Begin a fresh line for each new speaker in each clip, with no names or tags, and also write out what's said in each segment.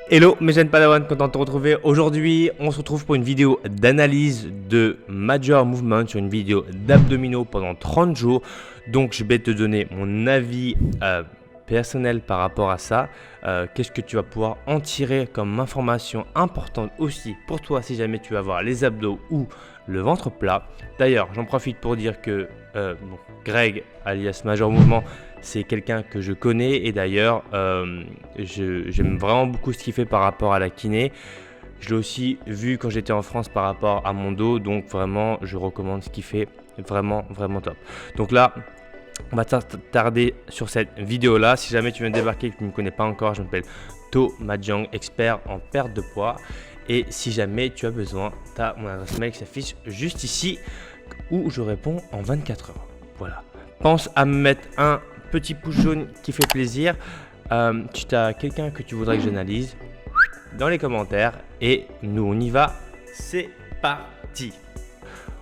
Hello mes jeunes Padawan, content de te retrouver. Aujourd'hui, on se retrouve pour une vidéo d'analyse de Major Movement sur une vidéo d'abdominaux pendant 30 jours. Donc, je vais te donner mon avis personnel par rapport à ça. Qu'est-ce que tu vas pouvoir en tirer comme information importante aussi pour toi si jamais tu vas avoir les abdos ou le ventre plat. D'ailleurs, j'en profite pour dire que Greg, alias Major Movement, c'est quelqu'un que je connais et d'ailleurs, j'aime vraiment beaucoup ce qu'il fait par rapport à la kiné. Je l'ai aussi vu quand j'étais en France par rapport à mon dos, donc vraiment, je recommande ce qu'il fait, vraiment, vraiment top. Donc là, on va tarder sur cette vidéo-là. Si jamais tu viens de débarquer et que tu ne me connais pas encore, je m'appelle To Mahjong, expert en perte de poids. Et si jamais tu as besoin, tu as mon adresse mail qui s'affiche juste ici où je réponds en 24 heures. Voilà. Pense à me mettre un petit pouce jaune qui fait plaisir. Si tu as quelqu'un que tu voudrais que j'analyse, dans les commentaires. Et nous, on y va. C'est parti.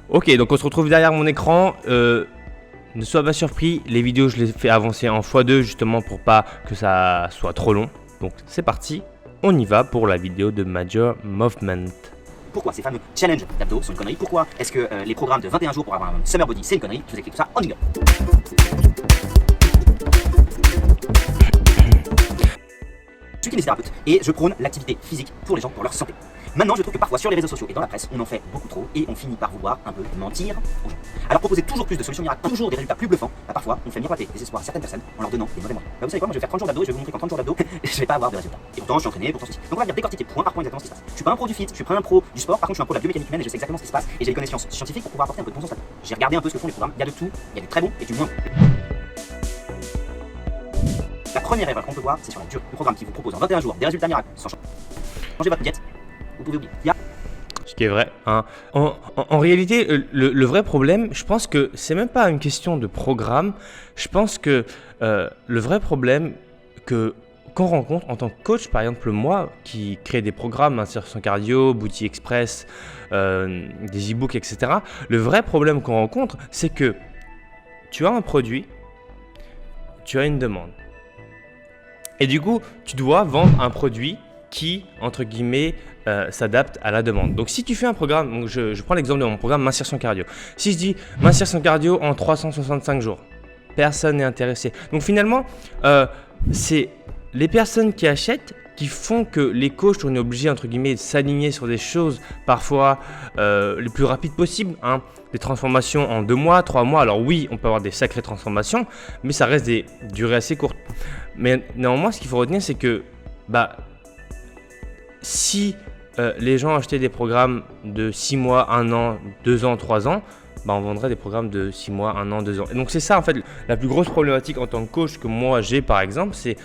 Ok, donc on se retrouve derrière mon écran. Ne sois pas surpris, les vidéos, je les fais avancer en x2 justement pour pas que ça soit trop long. Donc c'est parti, on y va pour la vidéo de Major Movement.
Pourquoi ces fameux challenges d'abdos sont une connerie? Pourquoi est-ce que les programmes de 21 jours pour avoir un summer body c'est une connerie? Je vous explique tout ça en jingle. Je suis kinésithérapeute et je prône l'activité physique pour les gens, pour leur santé. Maintenant, je trouve que parfois sur les réseaux sociaux et dans la presse, on en fait beaucoup trop et on finit par vouloir un peu mentir aux gens. Alors proposer toujours plus de solutions miracles, toujours des résultats plus bluffants, parfois on fait miroiter les espoirs à certaines personnes en leur donnant des mauvais moyens. Vous savez quoi, moi je vais faire 30 jours d'abdos et je vais vous montrer qu'en 30 jours d'abdos, je vais pas avoir de résultats. Et pourtant je suis entraîné, pourtant ceci. Donc on va venir décortiquer point par point exactement ce qui se passe. Je suis pas un pro du fit, je suis pas un pro du sport, par contre je suis un pro de la biomécanique humaine et je sais exactement ce qui se passe et j'ai les connaissances scientifiques pour pouvoir apporter un peu de bon sens là-dedans. J'ai regardé un peu ce que font les programmes, il y a de tout, il y a du très bon et du moins bon. La première erreur qu'on peut voir, c'est sur la durée. Le programme qui vous propose en 21 jours des résultats miracles sans changer votre diète, vous pouvez oublier.
Ce qui est vrai. Hein. En réalité, le vrai problème, je pense que c'est même pas une question de programme. Je pense que le vrai problème qu'on rencontre en tant que coach, par exemple moi, qui crée des programmes, insertion cardio, Booty Express, des e-books, etc. Le vrai problème qu'on rencontre, c'est que tu as un produit, tu as une demande. Et du coup, tu dois vendre un produit qui, entre guillemets, s'adapte à la demande. Donc, si tu fais un programme, donc je prends l'exemple de mon programme Mincirtion Cardio. Si je dis Mincirtion Cardio en 365 jours, personne n'est intéressé. Donc, finalement, c'est les personnes qui achètent qui font que les coachs, on est obligé, entre guillemets, de s'aligner sur des choses parfois les plus rapides possibles. Hein. Des transformations en 2 mois, 3 mois. Alors oui, on peut avoir des sacrées transformations, mais ça reste des durées assez courtes. Mais néanmoins, ce qu'il faut retenir, c'est que si les gens achetaient des programmes de 6 mois, 1 an, 2 ans, 3 ans, on vendrait des programmes de 6 mois, 1 an, 2 ans. Et donc c'est ça en fait, la plus grosse problématique en tant que coach que moi j'ai par exemple, c'est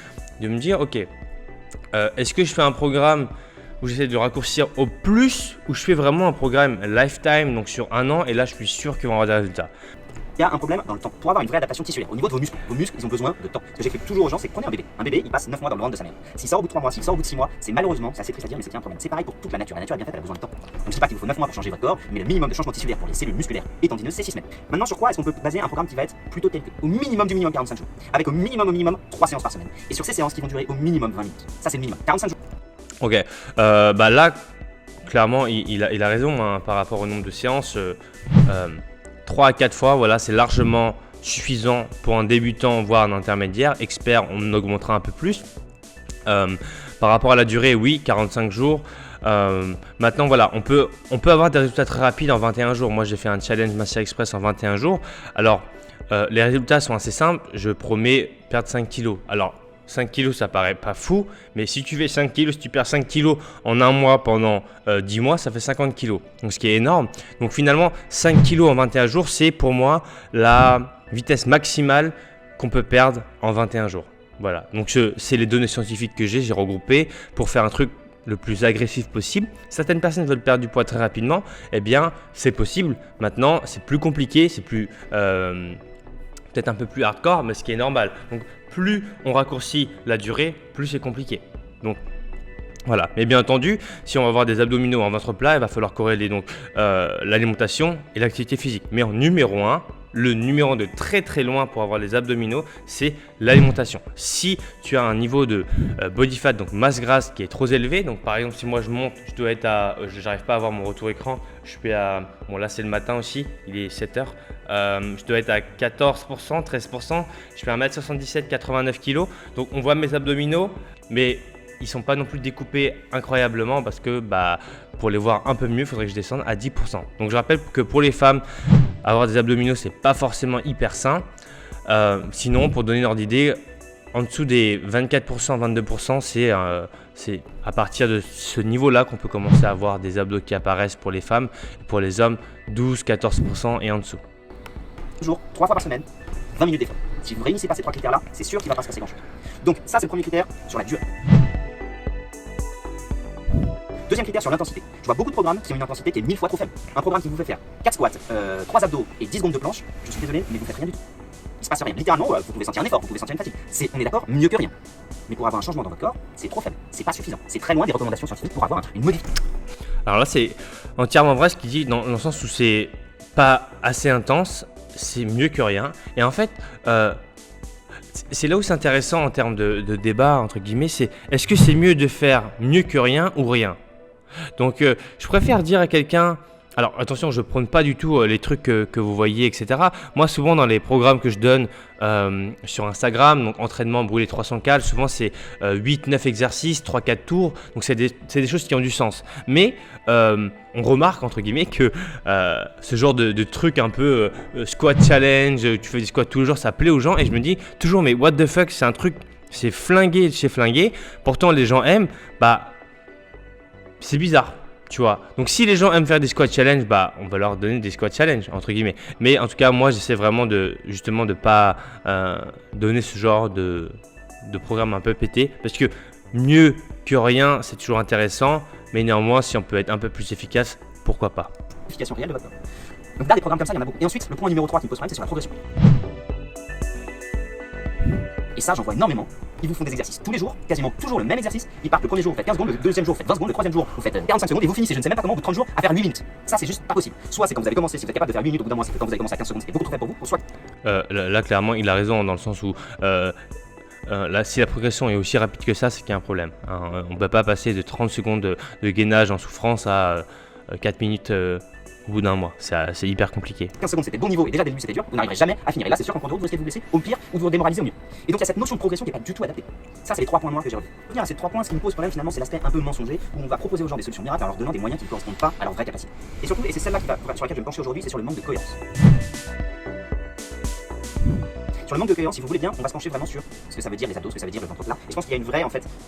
de me dire ok, est-ce que je fais un programme où j'essaie de raccourcir au plus, ou je fais vraiment un programme lifetime, donc sur 1 an, et là je suis sûr qu'ils vont avoir des résultats.
Il y a un problème dans le temps. Pour avoir une vraie adaptation tissulaire, au niveau de vos muscles, ils ont besoin de temps. Ce que j'explique toujours aux gens, c'est que prenez un bébé. Un bébé, il passe 9 mois dans le ventre de sa mère. S'il sort au bout de 3 mois, s'il sort au bout de 6 mois, c'est malheureusement, c'est assez triste à dire, mais c'est un problème. C'est pareil pour toute la nature. La nature est bien faite, elle a besoin de temps. Donc je dis pas qu'il vous faut 9 mois pour changer votre corps, mais le minimum de changement tissulaire pour les cellules musculaires et tendineuses, c'est 6 semaines. Maintenant, sur quoi est-ce qu'on peut baser un programme qui va être plutôt tel que au minimum du minimum 45 jours, avec au minimum 3 séances par semaine. Et sur ces séances qui vont durer au minimum 20 minutes. Ça, c'est le minimum. 45 jours.
Ok, là, clairement, il a raison hein, par rapport au nombre de séances. 3 à 4 fois, voilà, c'est largement suffisant pour un débutant, voire un intermédiaire. Expert, on augmentera un peu plus. Par rapport à la durée, oui, 45 jours. Maintenant, voilà, on peut avoir des résultats très rapides en 21 jours. Moi, j'ai fait un challenge Master Express en 21 jours. Alors, les résultats sont assez simples. Je promets perdre 5 kilos. Alors, 5 kilos, ça paraît pas fou, mais si tu fais 5 kilos, si tu perds 5 kilos en 1 mois pendant 10 mois, ça fait 50 kilos. Donc, ce qui est énorme. Donc, finalement, 5 kilos en 21 jours, c'est pour moi la vitesse maximale qu'on peut perdre en 21 jours. Voilà. Donc, c'est les données scientifiques que j'ai regroupées pour faire un truc le plus agressif possible. Certaines personnes veulent perdre du poids très rapidement. Eh bien, c'est possible. Maintenant, c'est plus compliqué, c'est plus peut-être un peu plus hardcore, mais ce qui est normal. Donc, plus on raccourcit la durée, plus c'est compliqué. Donc, voilà. Mais bien entendu, si on va avoir des abdominaux en ventre plat, il va falloir corréler donc l'alimentation et l'activité physique. Mais en numéro 1, le numéro 1 de très très loin pour avoir les abdominaux, c'est l'alimentation. Si tu as un niveau de body fat, donc masse grasse qui est trop élevé, donc par exemple si moi je monte, je dois être à, j'arrive pas à avoir mon retour écran, je suis à, bon là c'est le matin aussi, il est 7h, je dois être à 14%, 13%, je fais 1m77, 89 kg, donc on voit mes abdominaux, mais ils sont pas non plus découpés incroyablement parce que pour les voir un peu mieux, il faudrait que je descende à 10%. Donc je rappelle que pour les femmes, avoir des abdominaux, c'est pas forcément hyper sain. Sinon, pour donner une ordre d'idée, en dessous des 24%, 22%, c'est à partir de ce niveau-là qu'on peut commencer à avoir des abdos qui apparaissent pour les femmes. Pour les hommes, 12, 14% et en dessous.
Toujours, 3 fois par semaine, 20 minutes d'effort. Si vous réunissez pas ces 3 critères-là, c'est sûr qu'il va pas se passer grand-chose. Donc ça, c'est le premier critère sur la durée. Deuxième critère sur l'intensité. Je vois beaucoup de programmes qui ont une intensité qui est 1000 fois trop faible. Un programme qui vous fait faire 4 squats, 3 abdos et 10 secondes de planche, je suis désolé, mais vous faites rien du tout. Il se passe rien. Littéralement, vous pouvez sentir un effort, vous pouvez sentir une fatigue. On est d'accord, mieux que rien. Mais pour avoir un changement dans votre corps, c'est trop faible, c'est pas suffisant. C'est très loin des recommandations scientifiques pour avoir une modification.
Alors là, c'est entièrement vrai ce qu'il dit dans le sens où c'est pas assez intense, c'est mieux que rien. Et en fait, c'est là où c'est intéressant en termes de débat, entre guillemets, c'est est-ce que c'est mieux de faire mieux que rien ou rien? Donc, je préfère dire à quelqu'un, alors attention, je ne prône pas du tout les trucs que vous voyez, etc. Moi, souvent dans les programmes que je donne sur Instagram, donc entraînement brûler 300 cales, souvent c'est 8-9 exercices, 3-4 tours, donc c'est des choses qui ont du sens. Mais on remarque, entre guillemets, que ce genre de truc un peu squat challenge, tu fais des squats tous les jours, ça plaît aux gens, et je me dis toujours, mais what the fuck, c'est un truc, c'est flingué de chez flingué, pourtant les gens aiment, c'est bizarre, tu vois. Donc si les gens aiment faire des squat challenge, on va leur donner des squat challenge, entre guillemets. Mais en tout cas, moi, j'essaie vraiment de pas donner ce genre de programme un peu pété. Parce que mieux que rien, c'est toujours intéressant. Mais néanmoins, si on peut être un peu plus efficace, pourquoi pas.
Effication réelle de votre corps. Donc là, des programmes comme ça, il y en a beaucoup. Et ensuite, le point numéro 3 qui me pose problème, c'est sur la progression. Et ça, j'en vois énormément. Ils vous font des exercices tous les jours, quasiment toujours le même exercice. Ils partent le premier jour, vous faites 15 secondes, le deuxième jour, vous faites 20 secondes, le troisième jour, vous faites 45 secondes et vous finissez, je ne sais même pas comment, au bout de 30 jours, à faire 8 minutes. Ça, c'est juste pas possible. Soit c'est quand vous avez commencé, si vous êtes capable de faire 8 minutes au bout d'un mois, c'est que quand vous avez commencé à 15 secondes, c'était beaucoup trop fait pour vous, ou soit.
Là, clairement, il a raison dans le sens où là, si la progression est aussi rapide que ça, c'est qu'il y a un problème. On ne peut pas passer de 30 secondes de gainage en souffrance à 4 minutes au bout d'un mois. C'est hyper compliqué.
15 secondes c'était bon niveau et déjà dès le début c'était dur, vous n'arriverez jamais à finir. Et là c'est sûr qu'en cours de route vous risquez de vous blesser au pire ou de vous démoraliser au mieux. Et donc il y a cette notion de progression qui n'est pas du tout adaptée. Ça c'est les 3 points noirs que j'ai relevés. Pour venir à ces 3 points, ce qui me pose problème finalement c'est l'aspect un peu mensonger où on va proposer aux gens des solutions miracles en leur donnant des moyens qui ne correspondent pas à leur vraie capacité. Et surtout, et c'est celle-là sur laquelle je vais me pencher aujourd'hui, c'est sur le manque de cohérence. Sur le manque de cohérence, si vous voulez bien, on va se pencher vraiment sur ce que ça veut dire les abdos, ce que ça veut dire le ventre plat. Et je pense qu'il y a une vraie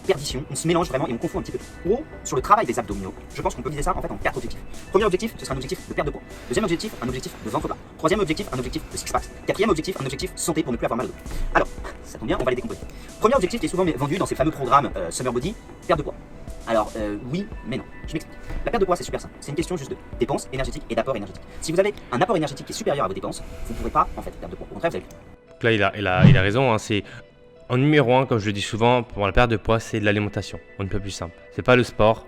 perdition, on se mélange vraiment et on confond un petit peu tout. Gros, sur le travail des abdominaux, je pense qu'on peut diviser ça en 4 objectifs. Premier objectif, ce sera un objectif de perte de poids. Deuxième objectif, un objectif de ventre plat. Troisième objectif, un objectif de six-pack. Quatrième objectif, un objectif santé pour ne plus avoir mal au dos. Alors, ça tombe bien, on va les décomposer. Premier objectif qui est souvent vendu dans ces fameux programmes Summer Body, perte de poids. Alors oui, mais non, je m'explique. La perte de poids c'est super simple, c'est une question juste de dépenses énergétiques et d'apport énergétique. Si vous avez un apport énergétique qui est supérieur à vos dépenses, vous ne pourrez pas en fait perdre de poids. Au contraire, vous allez.
Là, il a raison, c'est en numéro 1, comme je le dis souvent, pour la perte de poids, c'est l'alimentation. On ne peut plus simple. C'est pas le sport,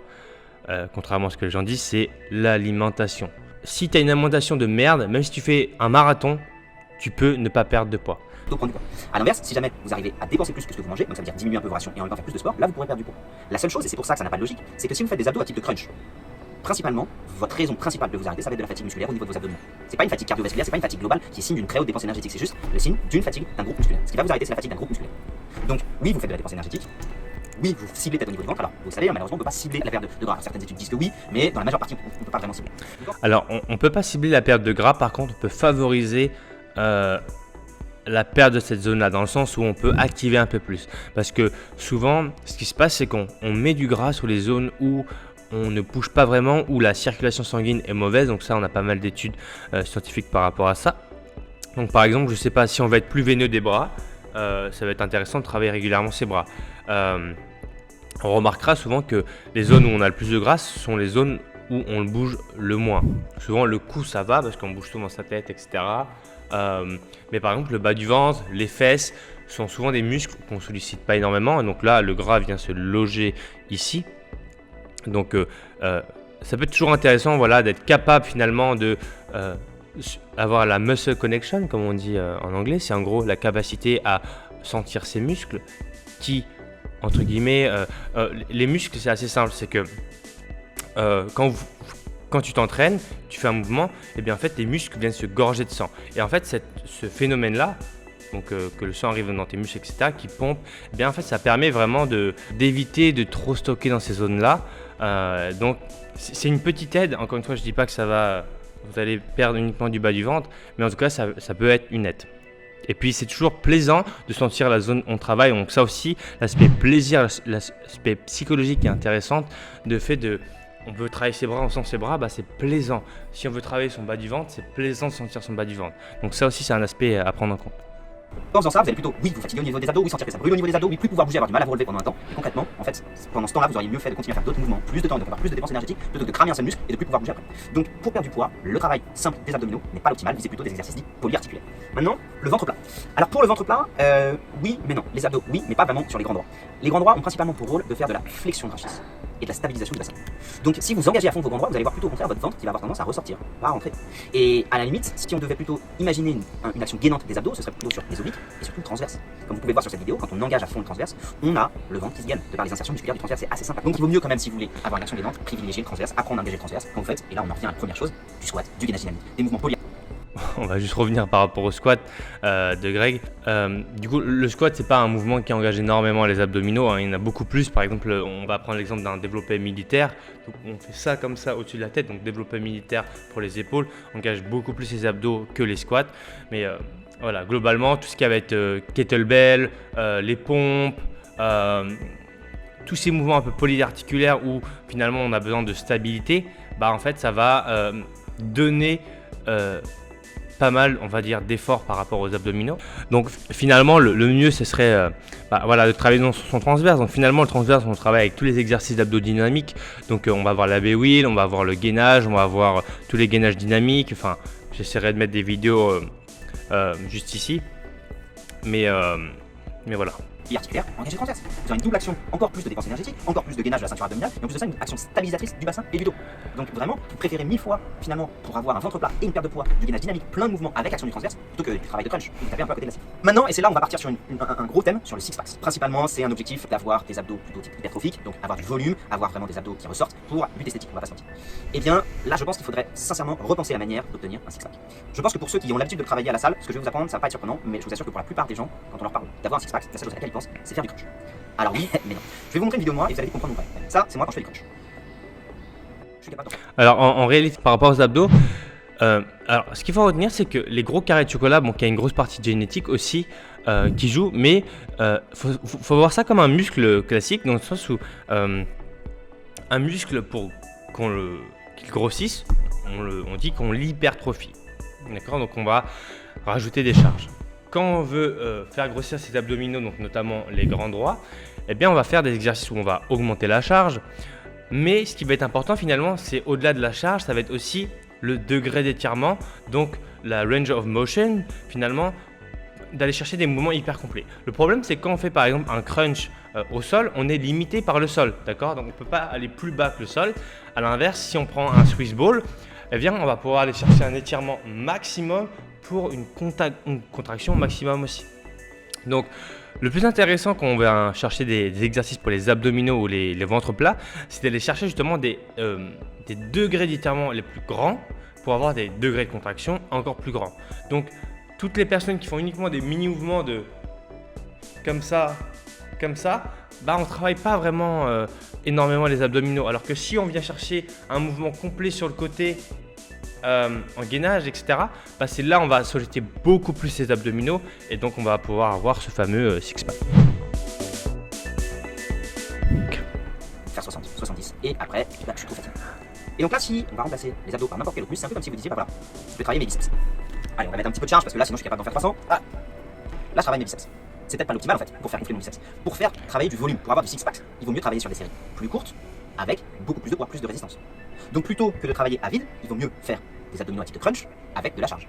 contrairement à ce que les gens disent, c'est l'alimentation. Si tu as une alimentation de merde, même si tu fais un marathon, tu peux ne pas perdre de poids.
Donc prendre du poids. A l'inverse, si jamais vous arrivez à dépenser plus que ce que vous mangez, donc ça veut dire diminuer un peu vos rations et en même temps faire plus de sport, là vous pourrez perdre du poids. La seule chose, et c'est pour ça que ça n'a pas de logique, c'est que si vous faites des abdos à type de crunch, principalement, votre raison principale de vous arrêter, ça va être de la fatigue musculaire au niveau de vos abdominaux. C'est pas une fatigue cardiovasculaire, c'est pas une fatigue globale qui est signe d'une très haute dépense énergétique, c'est juste le signe d'une fatigue d'un groupe musculaire. Ce qui va vous arrêter, c'est la fatigue d'un groupe musculaire. Donc oui, vous faites de la dépense énergétique. Oui, vous ciblez peut-être au niveau du ventre. Alors, vous savez, malheureusement, on ne peut pas cibler la perte de gras. Certaines études disent que oui, mais dans la majeure partie, on ne peut pas vraiment cibler.
Alors, on ne peut pas cibler la perte de gras, par contre, on peut favoriser la perte de cette zone-là, dans le sens où on peut activer un peu plus. Parce que souvent, ce qui se passe, c'est qu'on met du gras sur les zones où on ne bouge pas vraiment, où la circulation sanguine est mauvaise. Donc ça, on a pas mal d'études scientifiques par rapport à ça. Donc par exemple, je ne sais pas, si on veut être plus veineux des bras, ça va être intéressant de travailler régulièrement ses bras. On remarquera souvent que les zones où on a le plus de gras sont les zones où on le bouge le moins. Souvent le cou ça va parce qu'on bouge souvent sa tête, etc. Mais par exemple le bas du ventre, les fesses sont souvent des muscles qu'on ne sollicite pas énormément. Et donc là le gras vient se loger ici. Donc ça peut être toujours intéressant, voilà, d'être capable finalement de avoir la muscle connection, comme on dit en anglais. C'est en gros la capacité à sentir ses muscles qui, entre guillemets, les muscles, c'est assez simple. C'est que quand tu t'entraînes, tu fais un mouvement, et bien en fait, tes muscles viennent se gorger de sang. Et en fait, ce phénomène-là, donc que le sang arrive dans tes muscles, etc., qui pompe, eh bien en fait, ça permet vraiment d'éviter de trop stocker dans ces zones-là. Donc, c'est une petite aide. Encore une fois, je ne dis pas que vous allez perdre uniquement du bas du ventre, mais en tout cas, ça peut être une aide. Et puis, c'est toujours plaisant de sentir la zone où on travaille. Donc, ça aussi, l'aspect plaisir, l'aspect psychologique est intéressant. De fait on veut travailler ses bras, on sent ses bras, c'est plaisant. Si on veut travailler son bas du ventre, c'est plaisant de sentir son bas du ventre. Donc, ça aussi, c'est un aspect à prendre en compte.
En faisant ça, vous allez plutôt, oui, vous fatiguer au niveau des abdos, oui, sentir que ça brûle au niveau des abdos, oui, plus pouvoir bouger, avoir du mal à vous relever pendant un temps. Et concrètement, en fait, pendant ce temps-là, vous auriez mieux fait de continuer à faire d'autres mouvements, plus de temps, de avoir plus de dépenses énergétiques, plutôt que de cramer un seul muscle et de plus pouvoir bouger après. Donc, pour perdre du poids, le travail simple des abdominaux n'est pas l'optimal, visez plutôt des exercices dits polyarticulaires. Maintenant, le ventre plat. Alors, pour le ventre plat, oui, mais non. Les abdos, oui, mais pas vraiment sur les grands droits. Les grands droits ont principalement pour rôle de faire de la flexion de rachis et de la stabilisation du bassin. Donc, si vous engagez à fond vos grands droits, vous allez voir plutôt au contraire votre ventre qui va avoir tendance à ressortir, pas à rentrer. Et à la limite, si on devait plutôt imaginer une action gainante des abdos, ce serait plutôt sur les obliques et surtout le transverse. Comme vous pouvez voir sur cette vidéo, quand on engage à fond le transverse, on a le ventre qui se gaine. De par les insertions musculaires du transverse, c'est assez simple. Donc il vaut mieux quand même, si vous voulez avoir une action gainante, privilégier le transverse, apprendre à engager le transverse quand vous faites. Et là on en revient à la première chose, du squat, du gainage dynamique, des mouvements polyarticulaires.
On va juste revenir par rapport au squat de Greg. Du coup, le squat, c'est pas un mouvement qui engage énormément les abdominaux. Il y en a beaucoup plus. Par exemple, on va prendre l'exemple d'un développé militaire. Donc, on fait ça comme ça au-dessus de la tête. Donc, développé militaire pour les épaules engage beaucoup plus les abdos que les squats. Mais voilà, globalement, tout ce qui va être kettlebell, les pompes, tous ces mouvements un peu polyarticulaires où finalement on a besoin de stabilité, en fait, ça va donner pas mal, on va dire, d'efforts par rapport aux abdominaux. Donc finalement, le mieux, ce serait de travailler dans son transverse. Donc finalement, le transverse, on travaille avec tous les exercices d'abdos dynamiques. Donc on va avoir la B-wheel, on va avoir le gainage, on va avoir tous les gainages dynamiques. Enfin, j'essaierai de mettre des vidéos juste ici. Mais voilà.
Articulaire, engagé transverse. Vous aurez une double action, encore plus de dépenses énergétiques, encore plus de gainage de la ceinture abdominale, et en plus de ça, une action stabilisatrice du bassin et du dos. Donc vraiment, vous préférez 1000 fois, finalement, pour avoir un ventre plat et une perte de poids, du gainage dynamique, plein de mouvements avec action du transverse, plutôt que du travail de crunch, vous tapez un peu à côté de la cible. Maintenant, et c'est là où on va partir sur un gros thème, sur le six-pack. Principalement, c'est un objectif d'avoir des abdos plutôt type hypertrophique, donc avoir du volume, avoir vraiment des abdos qui ressortent pour but esthétique, on va pas se mentir. Et bien, là, je pense qu'il faudrait sincèrement repenser la manière d'obtenir un six-pack. Je pense que pour ceux qui ont l'habitude de travailler à la salle, ce que je vais vous apprendre, ça va pas être surprenant, mais je vous assure que pour la plupart des gens, quand on leur parle d'avoir un six-pack, la seule chose à laquelle ils pensent, c'est faire du crunch. Alors oui, mais non. Je vais vous montrer une vidéo de moi et vous allez comprendre mon problème. Ça, c'est moi quand je fais des crunchs. Je suis capable de...
Alors en réalité, par rapport aux abdos, alors ce qu'il faut retenir, c'est que les gros carrés de chocolat, qu'il y a une grosse partie de génétique aussi qui joue, mais faut voir ça comme un muscle classique, dans le sens où un muscle, pour qu'il grossisse, on dit qu'on l'hypertrophie. D'accord? Donc on va rajouter des charges. Quand on veut faire grossir ses abdominaux, donc notamment les grands droits, eh bien on va faire des exercices où on va augmenter la charge. Mais ce qui va être important finalement, c'est au-delà de la charge, ça va être aussi le degré d'étirement, donc la range of motion, finalement, d'aller chercher des mouvements hyper complets. Le problème, c'est quand on fait par exemple un crunch au sol, on est limité par le sol, d'accord? Donc on ne peut pas aller plus bas que le sol. À l'inverse, si on prend un Swiss ball, eh bien on va pouvoir aller chercher un étirement maximum pour une contraction maximum aussi. Donc le plus intéressant quand on va chercher des exercices pour les abdominaux ou les ventres plats, c'est d'aller chercher justement des degrés d'étirement les plus grands pour avoir des degrés de contraction encore plus grands. Donc toutes les personnes qui font uniquement des mini-mouvements de comme ça, on ne travaille pas vraiment énormément les abdominaux. Alors que si on vient chercher un mouvement complet sur le côté, en gainage, etc., c'est là on va solliciter beaucoup plus les abdominaux et donc on va pouvoir avoir ce fameux six-pack.
Faire 60, 70 et après, je suis trop fatigué. Et donc là, si on va remplacer les abdos par n'importe quel autre muscle, c'est un peu comme si vous disiez, voilà, je vais travailler mes biceps. Allez, on va mettre un petit peu de charge parce que là, sinon je suis capable d'en faire 300. Là, je travaille mes biceps. C'est peut-être pas l'optimal en fait pour faire gonfler mon biceps. Pour faire travailler du volume, pour avoir du six-pack, il vaut mieux travailler sur des séries plus courtes avec beaucoup plus de poids, plus de résistance. Donc plutôt que de travailler à vide, il vaut mieux faire des abdominaux à type de crunch avec de la charge.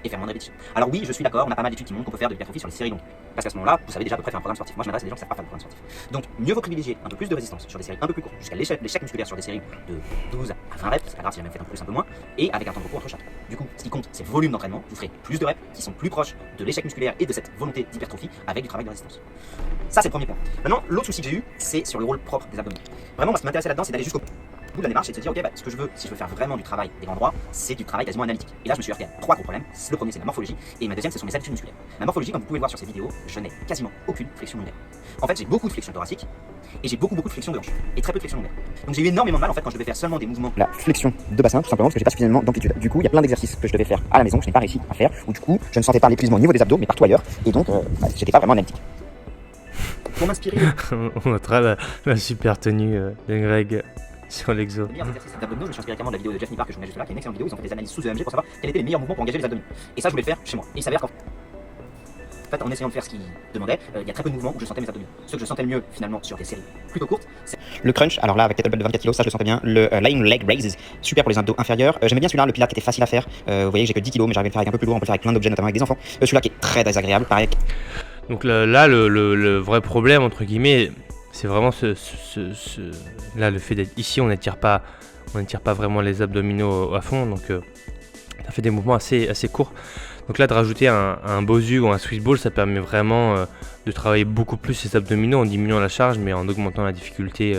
et faire moins de répétitions. Alors oui, je suis d'accord, on a pas mal d'études qui montrent qu'on peut faire de l'hypertrophie sur les séries longues. Parce qu'à ce moment-là, vous savez déjà à peu près faire un programme sportif. Moi, je m'adresse à des gens qui savent pas faire de programme sportif. Donc, mieux vaut privilégier un peu plus de résistance sur des séries un peu plus courtes, jusqu'à l'échec musculaire sur des séries de 12 à 20 reps, c'est pas grave si jamais vous faites un peu plus, un peu moins, et avec un temps de repos entre chaque. Du coup, ce qui compte, c'est le volume d'entraînement. Vous ferez plus de reps qui sont plus proches de l'échec musculaire et de cette volonté d'hypertrophie avec du travail de résistance. Ça, c'est le premier point. Maintenant, l'autre souci que j'ai eu, c'est sur le rôle propre des abdominaux. Vraiment, moi, ce qui m'intéressait là-dedans, c'est d'aller jusqu'au bout de la démarche, c'est de se dire, ok, ce que je veux, si je veux faire vraiment du travail des grands droits, c'est du travail quasiment analytique. Et là, je me suis heurté à 3 gros problèmes. Le premier, c'est la morphologie, et ma deuxième, ce sont mes habitudes musculaires. Ma morphologie, comme vous pouvez le voir sur ces vidéos, je n'ai quasiment aucune flexion lombaire. En fait, j'ai beaucoup de flexion thoracique, et j'ai beaucoup de flexion de hanche, et très peu de flexion lombaire. Donc j'ai eu énormément de mal en fait quand je devais faire seulement des mouvements. La flexion de bassin, tout simplement parce que j'ai pas suffisamment d'amplitude. Du coup, il y a plein d'exercices que je devais faire à la maison que je n'ai pas réussi à faire, ou du coup, je ne sentais pas l'épuisement au niveau des abdos, mais partout ailleurs, et donc, j'étais pas vraiment analytique. Pour m'inspirer.
On notera la super tenue de Greg sur l'exo.
Les meilleurs exercices d'abdominaux, je me suis inspiré carrément de la vidéo de Jeff Nippard que je mets juste là, qui est une excellente vidéo. Ils ont fait des analyses sous EMG pour savoir quels étaient les meilleurs mouvements pour engager les abdominaux. Et ça, je voulais le faire chez moi. Et il s'avère qu'en fait, en essayant de faire ce qu'il demandait, il y a très peu de mouvements où je sentais mes abdominaux. Ce que je sentais le mieux finalement sur des séries plutôt courtes, c'est le crunch. Alors là, avec kettlebell de 24 kg, ça je le sentais bien. Le lying leg raises, super pour les abdos inférieurs. J'aimais bien celui-là, le pilate qui était facile à faire. Vous voyez, j'ai que 10 kg, mais j'arrive à le faire avec un peu plus lourd. On peut le faire avec plein d'objets, notamment avec des enfants. Celui-là qui est très désagréable, pareil.
Donc là, le vrai problème, entre guillemets, c'est vraiment là, le fait d'être ici, on n'étire pas vraiment les abdominaux à fond, donc ça fait des mouvements assez courts. Donc là, de rajouter un Bosu ou un Swiss Ball, ça permet vraiment de travailler beaucoup plus les abdominaux en diminuant la charge, mais en augmentant la difficulté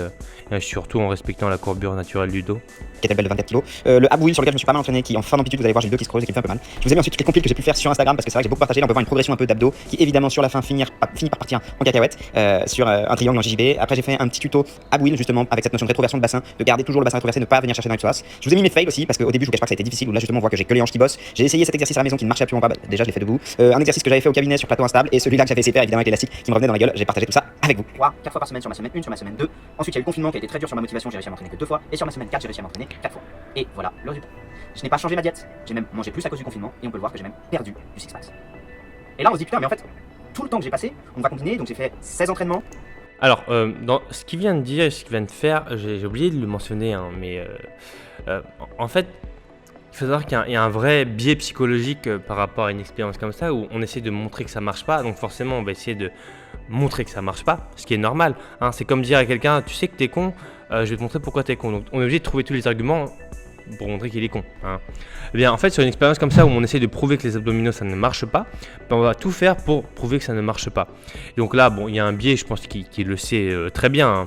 et surtout en respectant la courbure naturelle du dos.
Kettlebell de 24 kg. Le ab wheel sur lequel je me suis pas mal entraîné, qui en fin d'amplitude, vous allez voir, j'ai le dos qui se creuse et qui me fait un peu mal. Je vous ai mis ensuite toutes les compiles que j'ai pu faire sur Instagram parce que c'est vrai que j'ai beaucoup partagé. Là, on peut voir une progression un peu d'abdos qui évidemment sur la fin finit par partir en cacahuète sur un triangle en JJB. Après, j'ai fait un petit tuto ab wheel justement avec cette notion de rétroversion de bassin, de garder toujours le bassin rétroversé, ne pas venir chercher dans le psoas. Je vous ai mis mes fails aussi parce qu'au début, je vous cache pas que ça a été difficile. Où là, justement, on voit que j'ai que les hanches qui bossent. J'ai essayé cet exercice à la maison qui ne marchait absolument pas. Déjà, je l'ai fait debout. Un exercice que j'avais fait au cabinet sur plateau instable et celui-là que j'avais essayé faire évidemment avec l'élastique qui me revenait dans la gueule. J'ai partagé tout ça avec vous. 4 fois par semaine sur ma semaine 1, sur ma semaine 2. Ensuite, il y a eu le confinement qui a été très dur sur ma motivation, j'ai réussi à m'entraîner que 2 fois. Et sur ma semaine 4, j'ai réussi à m'entraîner 4 fois. Et voilà le résultat. Je n'ai pas changé ma diète, j'ai même mangé plus à cause du confinement et on peut le voir que j'ai même perdu du six-pack. Et là, on se dit putain, mais en fait, tout le temps que j'ai passé, on va combiner, donc j'ai fait 16 entraînements.
Alors, dans ce qu'il vient de dire et ce qu'il vient de faire, j'ai oublié de le mentionner, hein, mais en fait, il faut savoir qu'il y a un vrai biais psychologique par rapport à une expérience comme ça où on essaie de montrer que ça marche pas, donc forcément on va essayer de montrer que ça marche pas, ce qui est normal, hein. C'est comme dire à quelqu'un, tu sais que t'es con, je vais te montrer pourquoi t'es con. Donc on est obligé de trouver tous les arguments pour montrer qu'il est con, hein. Eh bien, en fait, sur une expérience comme ça où on essaie de prouver que les abdominaux ça ne marche pas, ben, on va tout faire pour prouver que ça ne marche pas. Et donc là, bon, il y a un biais, je pense qu'il le sait très bien,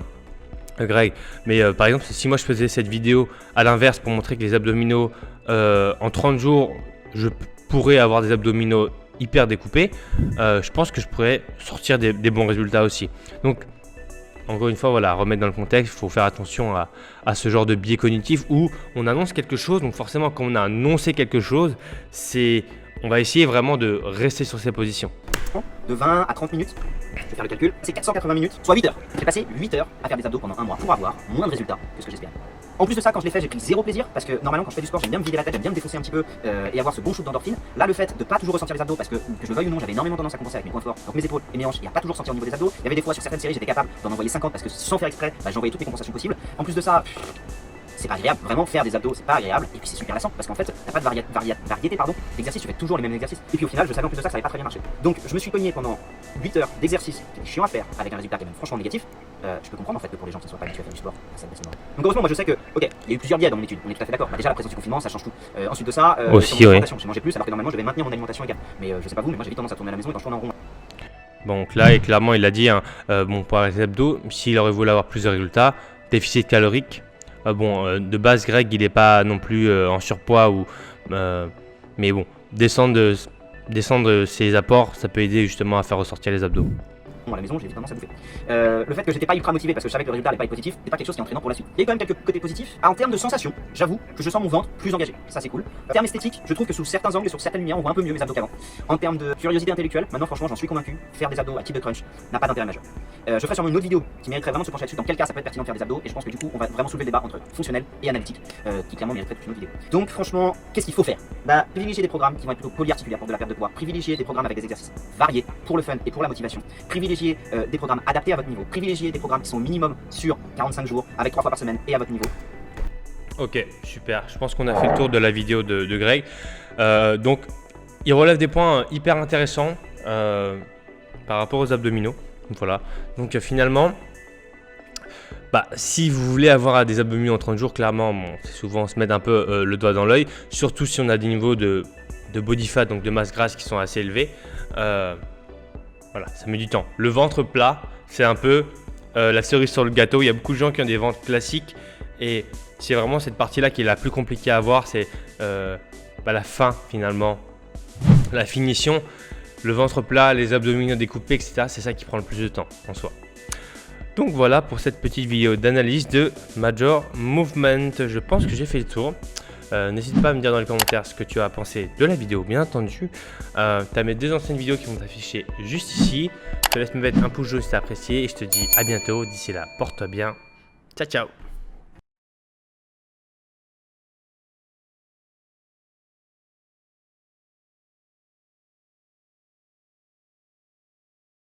hein, Greg. Mais par exemple, si moi je faisais cette vidéo à l'inverse pour montrer que les abdominaux en 30 jours, je pourrais avoir des abdominaux hyper découpés, je pense que je pourrais sortir des bons résultats aussi. Donc, encore une fois, voilà, remettre dans le contexte, il faut faire attention à ce genre de biais cognitif où on annonce quelque chose. Donc forcément, quand on a annoncé quelque chose, on va essayer vraiment de rester sur ses positions.
De 20 à 30 minutes, je vais faire le calcul, c'est 480 minutes, soit 8 heures. J'ai passé 8 heures à faire des abdos pendant un mois pour avoir moins de résultats que ce que j'espérais. En plus de ça, quand je l'ai fait, j'ai pris zéro plaisir parce que normalement, quand je fais du sport, j'aime bien me vider la tête, j'aime bien me défoncer un petit peu et avoir ce bon shoot d'endorphine. Là, le fait de pas toujours ressentir les abdos parce que je le veuille ou non, j'avais énormément tendance à compenser avec mes points forts, donc mes épaules et mes hanches, et à pas toujours sentir au niveau des abdos. Il y avait des fois sur certaines séries, j'étais capable d'en envoyer 50 parce que sans faire exprès, j'envoyais toutes les compensations possibles. En plus de ça, c'est pas agréable, vraiment faire des abdos c'est pas agréable et puis c'est super lassant parce qu'en fait t'as pas de variété d'exercices, tu fais toujours les mêmes exercices et puis au final je savais en plus de ça que ça avait pas très bien marché. Donc je me suis cogné pendant 8 heures d'exercices qui est chiant à faire avec un résultat qui est même franchement négatif. Je peux comprendre en fait que pour les gens qui ne soient pas habitués à faire du sport, ça va être donc heureusement moi je sais que ok, il y a eu plusieurs biais dans mon étude, on est tout à fait d'accord. Bah, déjà la présence du confinement ça change tout. Ensuite de ça,
aussi,
sur mon alimentation, j'ai mangé plus alors que normalement je vais maintenir mon alimentation égale. Mais je sais pas vous, mais moi j'ai vite tendance à tourner à la maison et quand je tourne en rond.
Bon, donc là, et clairement il a dit, hein, bon, pour les abdos, s'il aurait voulu avoir plus de résultats, déficit calorique. De base, Greg, il n'est pas non plus en surpoids, mais bon, descendre ses apports, ça peut aider justement à faire ressortir les abdos.
À la maison, j'ai vite tendance à bouffer. Le fait que j'étais pas ultra motivé parce que je savais que le résultat allait pas être positif, c'est pas quelque chose qui est entraînant pour la suite. Il y a quand même quelques côtés positifs. En termes de sensation, j'avoue que je sens mon ventre plus engagé. Ça c'est cool. En termes esthétiques, je trouve que sous certains angles et sur certaines lumières, on voit un peu mieux mes abdos qu'avant. En termes de curiosité intellectuelle, maintenant franchement, j'en suis convaincu, faire des abdos à type de crunch n'a pas d'intérêt majeur. Je ferai sûrement une autre vidéo qui mériterait vraiment de se pencher là-dessus. Dans quel cas ça peut être pertinent de faire des abdos et je pense que du coup, on va vraiment soulever le débat entre fonctionnel et analytique, qui clairement mériterait toute une autre vidéo. Donc franchement, qu'est-ce qu'il faut faire? Privilégier des programmes qui vont être plutôt polyarticulaires pour de la perte de poids, privilégier des programmes avec des exercices variés pour le fun et pour la motivation, privilégier des programmes adaptés à votre niveau, privilégier des programmes qui sont au minimum sur 45 jours avec 3 fois par semaine et à votre niveau.
Ok, super. Je pense qu'on a fait le tour de la vidéo de Greg. Donc, Il relève des points hyper intéressants par rapport aux abdominaux. Voilà. Donc finalement, si vous voulez avoir des abdominaux en 30 jours, clairement, c'est souvent se mettre un peu le doigt dans l'œil, surtout si on a des niveaux de body fat, donc de masse grasse qui sont assez élevés. Voilà, ça met du temps. Le ventre plat, c'est un peu la cerise sur le gâteau. Il y a beaucoup de gens qui ont des ventres classiques et c'est vraiment cette partie-là qui est la plus compliquée à avoir, c'est la fin finalement, la finition, le ventre plat, les abdominaux découpés, etc. C'est ça qui prend le plus de temps en soi. Donc voilà pour cette petite vidéo d'analyse de Major Movement. Je pense que j'ai fait le tour. N'hésite pas à me dire dans les commentaires ce que tu as pensé de la vidéo, bien entendu. Tu as mes 2 anciennes vidéos qui vont t'afficher juste ici. Je te laisse me mettre un pouce jaune si tu as apprécié et je te dis à bientôt. D'ici là, porte-toi bien. Ciao, ciao.